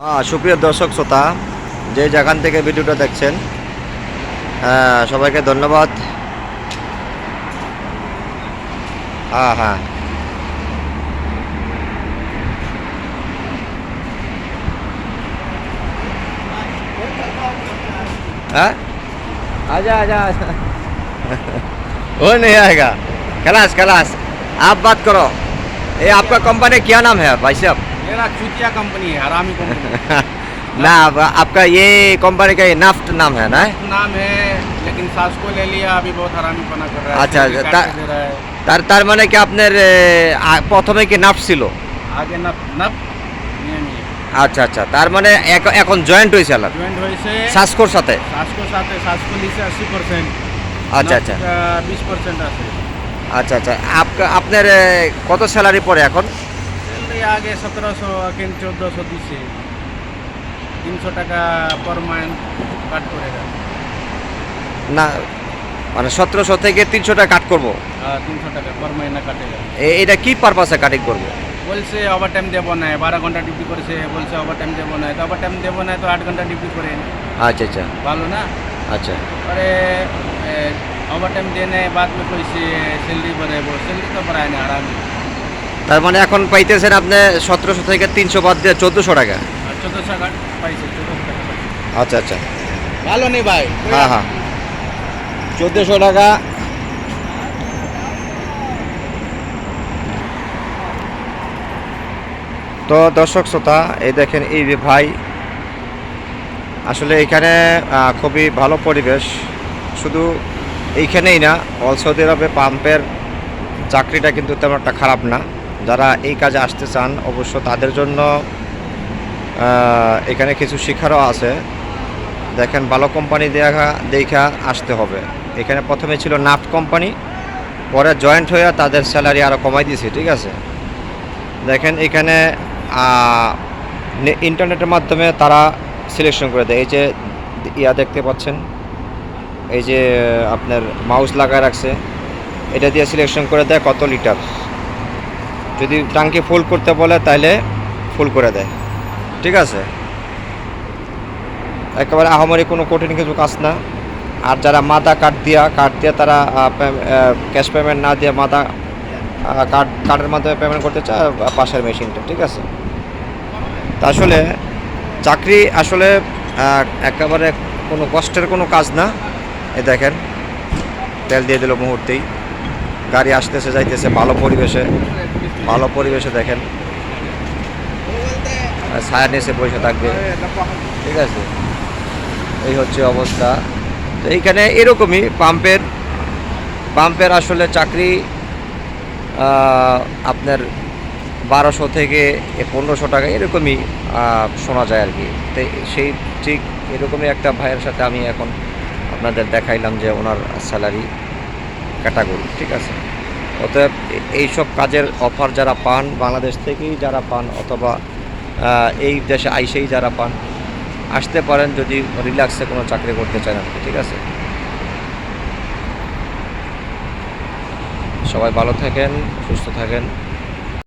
সুপ্রিয় দর্শক শ্রোতা, যে যেখান থেকে ভিডিওটা দেখছেন, সবাইকে ধন্যবাদ। হ্যাঁ হ্যাঁ हाँ आजा आजा आजा वो नहीं आएगा। खलास खलास, आप बात करो। ये आपका कंपनी क्या नाम है भाई साहब? मेरा चूतिया कंपनी है, हरामी कंपनी ना आपका ये कंपनी का ये नाफ्ट नाम है ना? नाम है, लेकिन सास को ले लिया, अभी बहुत हरामी पना कर रहा है। अच्छा, सैलरी काट के दे रहा है। তার মানে কি আপনার প্রথমে কি নাফট ছিল? आगे नप नप নিয়ে আচ্ছা আচ্ছা, তার মানে এখন জয়েন্ট হয়েছে আলাদা জয়েন্ট হয়েছে সাসকোর সাথে। সাসকো লিছে 80%। আচ্ছা আচ্ছা 20% আছে। আচ্ছা আচ্ছা, আপনার কত স্যালারি পড়ে এখন? স্যালারি আগে 1700, এখন 1400 দিছে। 300 টাকা पर मंथ কাট করে দেয়। না মানে 1700 থেকে 300 টাকা কাট করবো? 300 টাকা पर महीना কাটেगा। এটা কি পারপাসে কাটিং করবো? বলছে ওভার টাইম দেবো না, 12 ঘন্টা ডিউটি করেছে, বলছে ওভার টাইম দেবো না। তো ওভার টাইম দেবো না তো 8 ঘন্টা ডিউটি করেন, আচ্ছা আচ্ছা ভালো না? আচ্ছা अरे ओवर टाइम देने बाद में कोई सैलरी बढ़े, वो सैलरी तो बढ़ाए ना आरामी। তার মানে এখন পাইতেছেন আপনি 1700 থেকে 300 বাদ দিয়ে 1400 টাকা। 1400 का पैसे 1400 টাকা পাইছে। আচ্ছা আচ্ছা, ভালো নেই ভাই। হ্যাঁ হ্যাঁ 1400 টাকা। তো দর্শক শ্রোতা, এই দেখেন এই যে ভাই, আসলে এখানে খুবই ভালো পরিবেশ। শুধু এইখানেই না, অল সৌদি আরবে পাম্পের চাকরিটা কিন্তু তেমন একটা খারাপ না। যারা এই কাজে আসতে চান অবশ্য তাদের জন্য এখানে কিছু শিক্ষারও আছে। দেখেন ভালো কোম্পানি দেখা আসতে হবে। এখানে প্রথমে ছিল নাফট কোম্পানি, পরে জয়েন্ট হয়ে তাদের স্যালারি আরও কমাই দিয়েছে, ঠিক আছে। দেখেন এখানে ইন্টারনেটের মাধ্যমে তারা সিলেকশন করে দেয়। এই যে দেখতে পাচ্ছেন, এই যে আপনার মাউস লাগায় রাখছে, এটা দিয়ে সিলেকশন করে দেয় কত লিটার। যদি ট্যাঙ্কি ফুল করতে বলে তাহলে ফুল করে দেয়, ঠিক আছে। একেবারে আহামরি কোনো কঠিন কিছু কাজ না। আর যারা মাদা কার্ড দিয়ে তারা ক্যাশ পেমেন্ট না দিয়ে মাদা কার্ডের মাধ্যমে পেমেন্ট করতে চায় পাশের মেশিনটা, ঠিক আছে। তা আসলে চাকরি আসলে একেবারে কোনো কষ্টের কোনো কাজ না। এই দেখেন তেল দিয়ে দিল মুহূর্তেই, গাড়ি আসতেছে যাইতেছে ভালো পরিবেশে দেখেন ছায়া নিচে বসে থাকবে, ঠিক আছে। এই হচ্ছে অবস্থা। তো এইখানে এরকমই পাম্পের আসলে চাকরি আপনার 1200 থেকে 1500 টাকা এরকমই শোনা যায় আর কি। তো সেই ঠিক এরকমই একটা ভাইয়ের সাথে আমি এখন আপনাদের দেখাইলাম যে ওনার স্যালারি ক্যাটাগরি, ঠিক আছে। অতএব এইসব কাজের অফার যারা পান, বাংলাদেশ থেকেই যারা পান অথবা এই দেশে আইসেই যারা পান, আসতে পারেন যদি রিল্যাক্সে কোনো চাকরি করতে চান আপনি, ঠিক আছে। সবাই ভালো থাকেন, সুস্থ থাকেন।